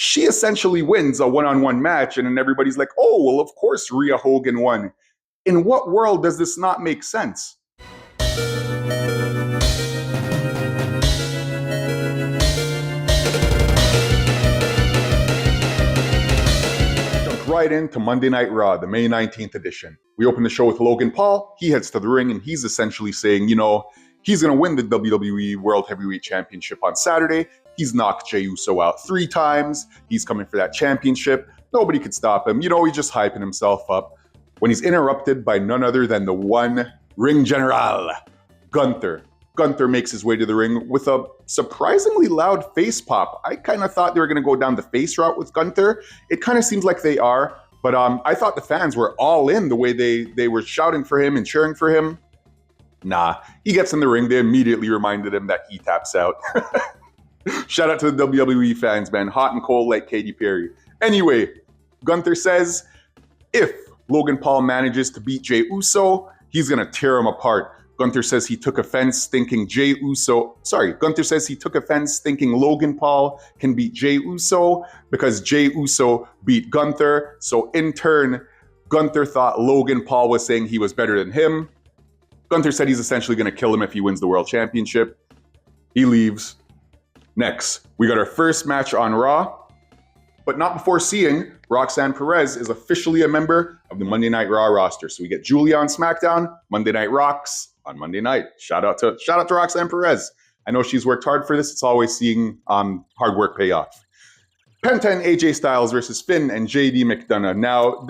she essentially wins a one-on-one match, and then everybody's like, oh, well, of course Rhea Hogan won. In what world does this not make sense? Right into Monday Night Raw, the May 19th edition. We open the show with Logan Paul. He heads to the ring and he's essentially saying, he's going to win the WWE World Heavyweight Championship on Saturday. He's knocked Jey Uso out 3 times. He's coming for that championship. Nobody could stop him. He's just hyping himself up when he's interrupted by none other than the one ring general, Gunther. Gunther makes his way to the ring with a surprisingly loud face pop. I kind of thought they were going to go down the face route with Gunther. It kind of seems like they are, but I thought the fans were all in the way they were shouting for him and cheering for him. Nah, he gets in the ring. They immediately reminded him that he taps out. Shout out to the WWE fans, man. Hot and cold like Katy Perry. Anyway, Gunther says if Logan Paul manages to beat Jey Uso, he's going to tear him apart. Gunther says he took offense thinking Gunther says he took offense thinking Logan Paul can beat Jey Uso because Jey Uso beat Gunther. So in turn, Gunther thought Logan Paul was saying he was better than him. Gunther said he's essentially going to kill him if he wins the World Championship. He leaves. Next, we got our first match on Raw, but not before seeing Roxanne Perez is officially a member of the Monday Night Raw roster. So we get Julia on SmackDown, Monday Night Rocks on Monday night. Shout out to Roxanne Perez. I know she's worked hard for this. It's always seeing hard work pay off. Penta and AJ Styles versus Finn and JD McDonough. Now,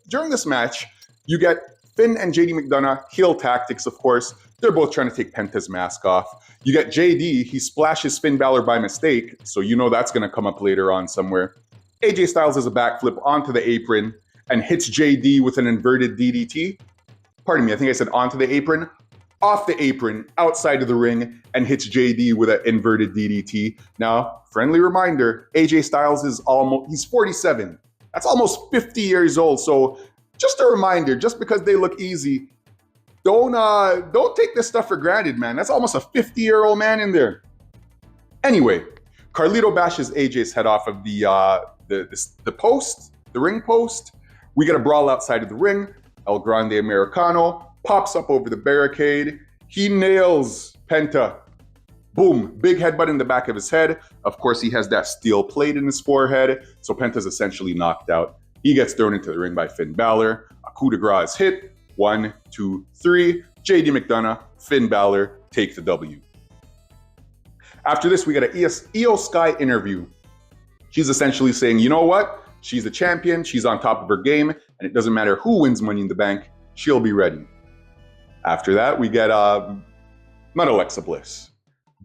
during this match, you get Finn and JD McDonough, heel tactics, of course. They're both trying to take Penta's mask off. You get JD, he splashes Finn Balor by mistake, so that's going to come up later on somewhere. AJ Styles does a backflip onto the apron and hits JD with an inverted DDT. Pardon me, I think I said onto the apron. Off the apron, outside of the ring, and hits JD with an inverted DDT. Now, friendly reminder, AJ Styles he's 47. That's almost 50 years old. So just a reminder, just because they look easy, don't take this stuff for granted, man. That's almost a 50-year-old man in there. Anyway, Carlito bashes AJ's head off of the post, the ring post. We get a brawl outside of the ring. El Grande Americano pops up over the barricade. He nails Penta. Boom, big headbutt in the back of his head. Of course, he has that steel plate in his forehead, so Penta's essentially knocked out. He gets thrown into the ring by Finn Balor. A coup de grace is hit. 1, 2, 3. JD McDonough, Finn Balor take the W. After this, we got an Io Sky interview. She's essentially saying, you know what? She's the champion. She's on top of her game, and it doesn't matter who wins Money in the Bank. She'll be ready. After that, we get not Alexa Bliss,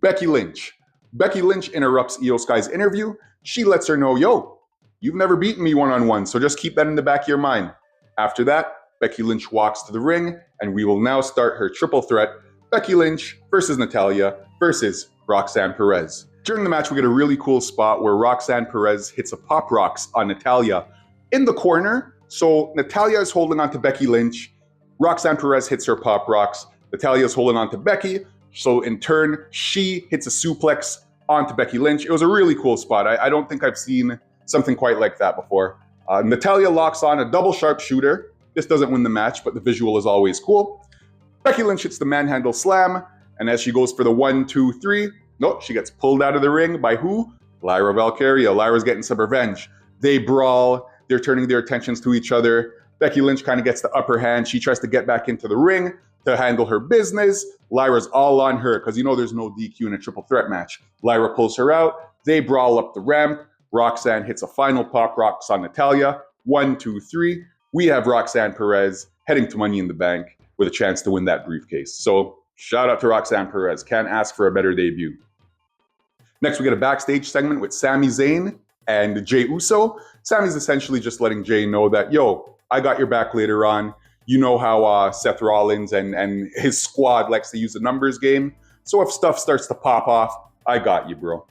Becky Lynch. Becky Lynch interrupts Io Sky's interview. She lets her know, yo, you've never beaten me one-on-one, so just keep that in the back of your mind. After that, Becky Lynch walks to the ring, and we will now start her triple threat, Becky Lynch versus Natalya versus Roxanne Perez. During the match, we get a really cool spot where Roxanne Perez hits a pop rocks on Natalya in the corner. So Natalya is holding on to Becky Lynch. Roxanne Perez hits her pop rocks. Natalya is holding on to Becky. So in turn, she hits a suplex onto Becky Lynch. It was a really cool spot. I don't think I've seen something quite like that before. Natalya locks on a double sharpshooter. This doesn't win the match, but the visual is always cool. Becky Lynch hits the manhandle slam. And as she goes for the 1, 2, 3, nope, she gets pulled out of the ring by who? Lyra Valkyria. Lyra's getting some revenge. They brawl. They're turning their attentions to each other. Becky Lynch kind of gets the upper hand. She tries to get back into the ring to handle her business. Lyra's all on her because there's no DQ in a triple threat match. Lyra pulls her out. They brawl up the ramp. Roxanne hits a final pop rocks on Natalya. 1, 2, 3. We have Roxanne Perez heading to Money in the Bank with a chance to win that briefcase. So shout out to Roxanne Perez. Can't ask for a better debut. Next, we get a backstage segment with Sami Zayn and Jey Uso. Sami's essentially just letting Jey know that, yo, I got your back later on. You know how Seth Rollins and his squad likes to use the numbers game. So if stuff starts to pop off, I got you, bro.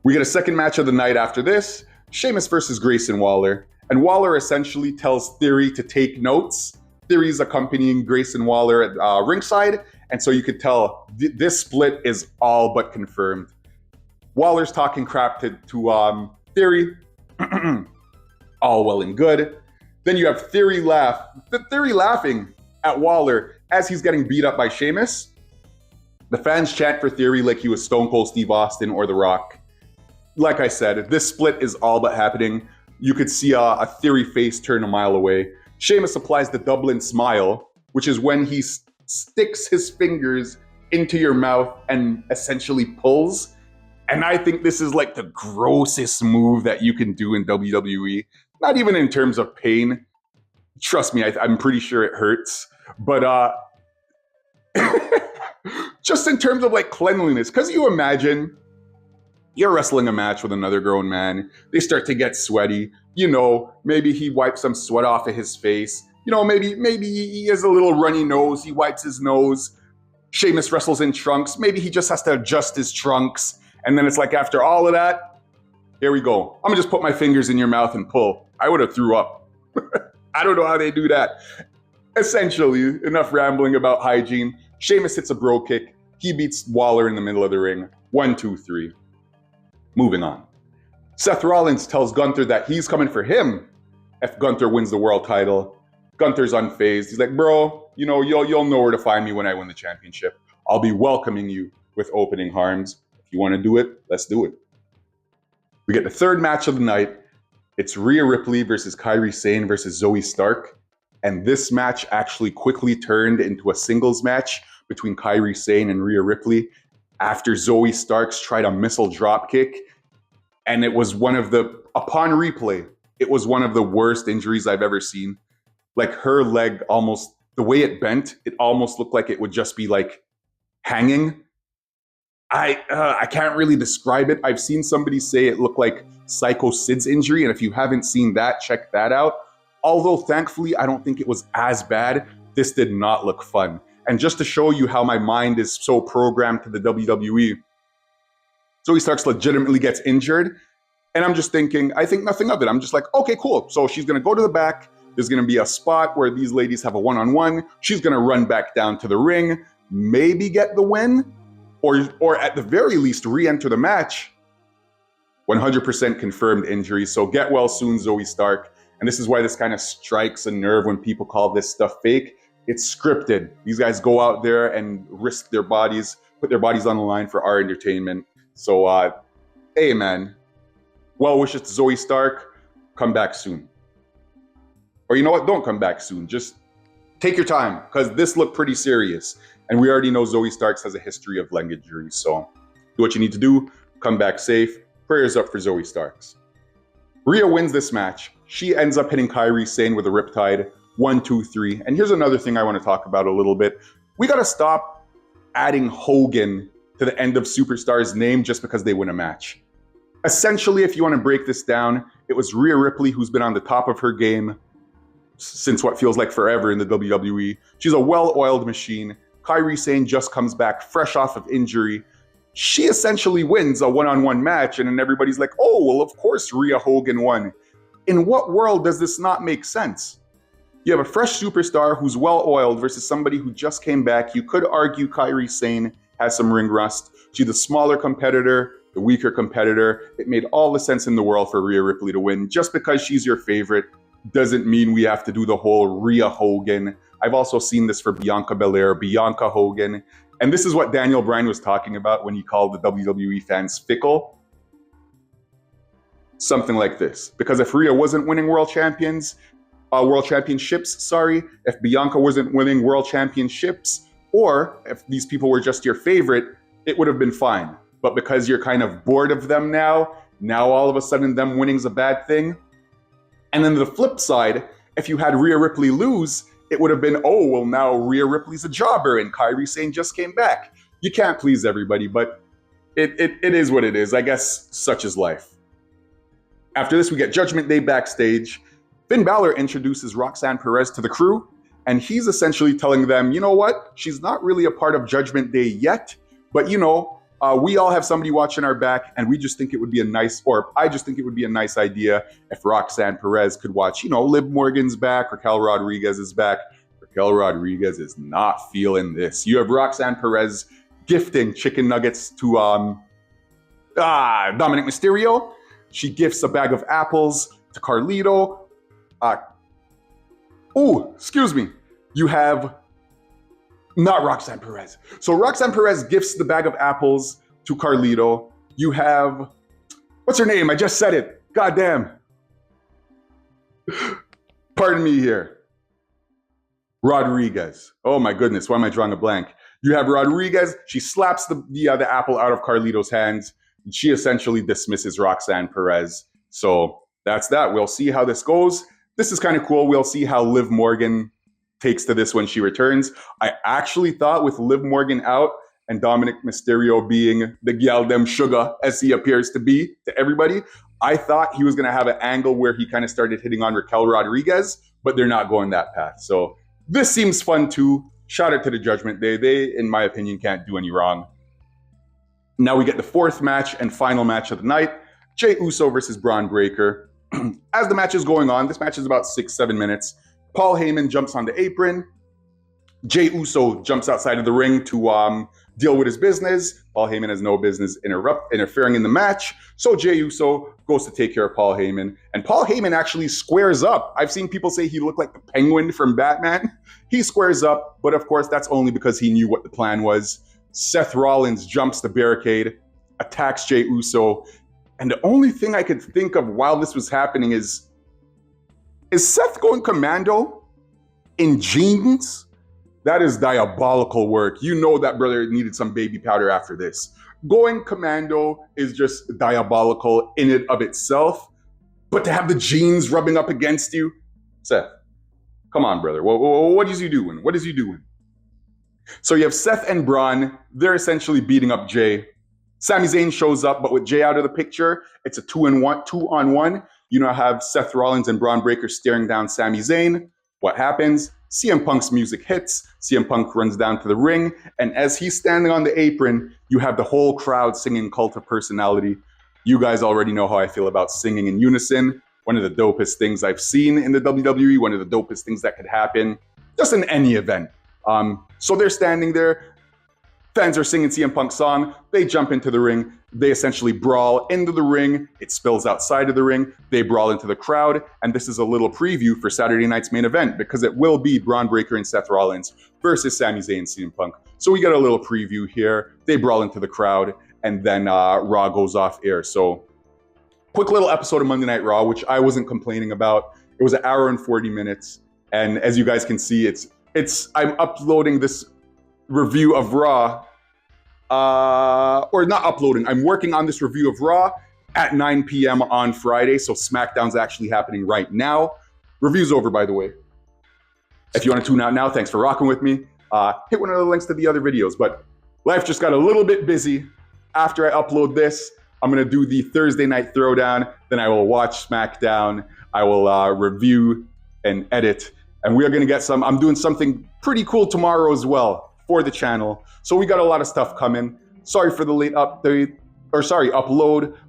We get a second match of the night after this. Sheamus versus Grayson Waller. And Waller essentially tells Theory to take notes. Theory's accompanying Grayson Waller at ringside. And so you could tell this split is all but confirmed. Waller's talking crap to Theory. All well and good. Then you have Theory laughing at Waller as he's getting beat up by Sheamus. The fans chant for Theory like he was Stone Cold Steve Austin or The Rock. Like I said, this split is all but happening. You could see a Theory face turn a mile away. Sheamus applies the Dublin smile, which is when he sticks his fingers into your mouth and essentially pulls. And I think this is like the grossest move that you can do in WWE. Not even in terms of pain. Trust me, I'm pretty sure it hurts. But just in terms of like cleanliness, because you imagine you're wrestling a match with another grown man. They start to get sweaty. You know, maybe he wipes some sweat off of his face. You know, maybe he has a little runny nose. He wipes his nose. Sheamus wrestles in trunks. Maybe he just has to adjust his trunks. And then it's like, after all of that, here we go. I'm gonna just put my fingers in your mouth and pull. I would have threw up. I don't know how they do that. Essentially, enough rambling about hygiene. Sheamus hits a bro kick. He beats Waller in the middle of the ring. 1, 2, 3. Moving on. Seth Rollins tells Gunther that he's coming for him if Gunther wins the world title. Gunther's unfazed. He's like, bro, you know, you'll know where to find me when I win the championship. I'll be welcoming you with opening arms. If you want to do it, let's do it. We get the third match of the night. It's Rhea Ripley versus Kairi Sane versus Zoe Stark. And this match actually quickly turned into a singles match between Kairi Sane and Rhea Ripley after Zoe Starks tried a missile dropkick. And it was upon replay, it was one of the worst injuries I've ever seen. Like her leg almost, the way it bent, it almost looked like it would just be like hanging. I can't really describe it. I've seen somebody say it looked like Psycho Sid's injury. And if you haven't seen that, check that out. Although thankfully, I don't think it was as bad. This did not look fun. And just to show you how my mind is so programmed to the WWE, Zoe Starks legitimately gets injured. And I'm just thinking, I think nothing of it. I'm just like, okay, cool. So she's going to go to the back. There's going to be a spot where these ladies have a one-on-one. She's going to run back down to the ring, maybe get the win, or at the very least, re-enter the match. 100% confirmed injury. So get well soon, Zoe Stark. And this is why this kind of strikes a nerve when people call this stuff fake. It's scripted. These guys go out there and risk their bodies, put their bodies on the line for our entertainment. So, hey, man, well wishes to Zoe Stark. Come back soon. Or you know what? Don't come back soon. Just take your time, because this looked pretty serious. And we already know Zoe Starks has a history of leg injuries. So do what you need to do. Come back safe. Prayers up for Zoe Starks. Rhea wins this match. She ends up hitting Kairi Sane with a riptide. 1, 2, 3. And here's another thing I want to talk about a little bit. We got to stop adding Hogan to the end of superstars' name just because they win a match. Essentially, if you want to break this down, it was Rhea Ripley who's been on the top of her game since what feels like forever in the WWE. She's a well-oiled machine. Kairi Sane just comes back fresh off of injury. She essentially wins a one-on-one match, and then everybody's like, oh, well, of course Rhea Hogan won. In what world does this not make sense? You have a fresh superstar who's well-oiled versus somebody who just came back. You could argue Kairi Sane has some ring rust. She's the smaller competitor, the weaker competitor. It made all the sense in the world for Rhea Ripley to win. Just because she's your favorite doesn't mean we have to do the whole Rhea Hogan. I've also seen this for Bianca Belair, Bianca Hogan. And this is what Daniel Bryan was talking about when he called the WWE fans fickle. Something like this. Because if Rhea wasn't winning world championships, if Bianca wasn't winning world championships, or if these people were just your favorite, it would have been fine. But because you're kind of bored of them now all of a sudden them winning's a bad thing. And then the flip side, if you had Rhea Ripley lose, it would have been, oh, well, now Rhea Ripley's a jobber and Kairi Sane just came back. You can't please everybody, but it is what it is. I guess such is life. After this, we get Judgment Day backstage. Finn Balor introduces Roxanne Perez to the crew, and he's essentially telling them, you know what? She's not really a part of Judgment Day yet, but we all have somebody watching our back, and we just think it would be I just think it would be a nice idea if Roxanne Perez could watch, Liv Morgan's back, Raquel Rodriguez is back. Raquel Rodriguez is not feeling this. You have Roxanne Perez gifting chicken nuggets to Dominic Mysterio. She gifts a bag of apples to Carlito. Excuse me. You have not Roxanne Perez. So Roxanne Perez gifts the bag of apples to Carlito. You have, what's her name? I just said it. Goddamn. Pardon me here. Rodriguez. Oh my goodness, why am I drawing a blank? You have Rodriguez. She slaps the apple out of Carlito's hands. She essentially dismisses Roxanne Perez. So that's that. We'll see how this goes. This is kind of cool. We'll see how Liv Morgan takes to this when she returns. I actually thought with Liv Morgan out and Dominic Mysterio being the gyal dem sugar, as he appears to be to everybody, I thought he was going to have an angle where he kind of started hitting on Raquel Rodriguez, but they're not going that path. So this seems fun too. Shout out to the Judgment Day. They, in my opinion, can't do any wrong. Now we get the fourth match and final match of the night. Jey Uso versus Braun Breaker. As the match is going on, this match is about 6-7 minutes. Paul Heyman jumps on the apron. Jey Uso jumps outside of the ring to deal with his business. Paul Heyman has no business interfering in the match. So Jey Uso goes to take care of Paul Heyman. And Paul Heyman actually squares up. I've seen people say he looked like the Penguin from Batman. He squares up, but of course that's only because he knew what the plan was. Seth Rollins jumps the barricade, attacks Jey Uso. And the only thing I could think of while this was happening is Seth going commando in jeans? That is diabolical work. You know that brother needed some baby powder after this. Going commando is just diabolical in and of itself. But to have the jeans rubbing up against you, Seth, come on, brother. What is you doing? What is you doing? So you have Seth and Braun. They're essentially beating up Jey. Sami Zayn shows up, but with Jey out of the picture, it's a 2-on-1. You now have Seth Rollins and Braun Breaker staring down Sami Zayn. What happens? CM Punk's music hits. CM Punk runs down to the ring. And as he's standing on the apron, you have the whole crowd singing Cult of Personality. You guys already know how I feel about singing in unison. One of the dopest things I've seen in the WWE. One of the dopest things that could happen just in any event. So they're standing there. Fans are singing CM Punk's song. They jump into the ring. They essentially brawl into the ring. It spills outside of the ring. They brawl into the crowd. And this is a little preview for Saturday night's main event because it will be Braun Breaker and Seth Rollins versus Sami Zayn and CM Punk. So we got a little preview here. They brawl into the crowd and then Raw goes off air. So quick little episode of Monday Night Raw, which I wasn't complaining about. It was 1 hour and 40 minutes. And as you guys can see, I'm uploading this review of Raw, or not uploading, I'm working on this review of Raw at 9 p.m. on Friday, so SmackDown's actually happening right now. Review's over, by the way. If you want to tune out now, thanks for rocking with me. Hit one of the links to the other videos, but life just got a little bit busy. After I upload this, I'm going to do the Thursday Night Throwdown, then I will watch SmackDown, I will review and edit, and we are going to get I'm doing something pretty cool tomorrow as well for the channel. So we got a lot of stuff coming. Sorry for the late upload,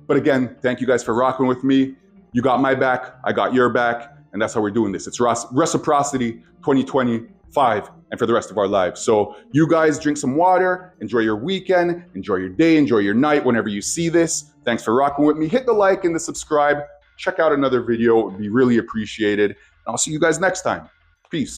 but again, thank you guys for rocking with me. You got my back, I got your back, and that's how we're doing this. It's Reciprocity 2025 and for the rest of our lives. So you guys drink some water, enjoy your weekend, enjoy your day, enjoy your night whenever you see this. Thanks for rocking with me. Hit the like and the subscribe. Check out another video. It would be really appreciated. And I'll see you guys next time. Peace.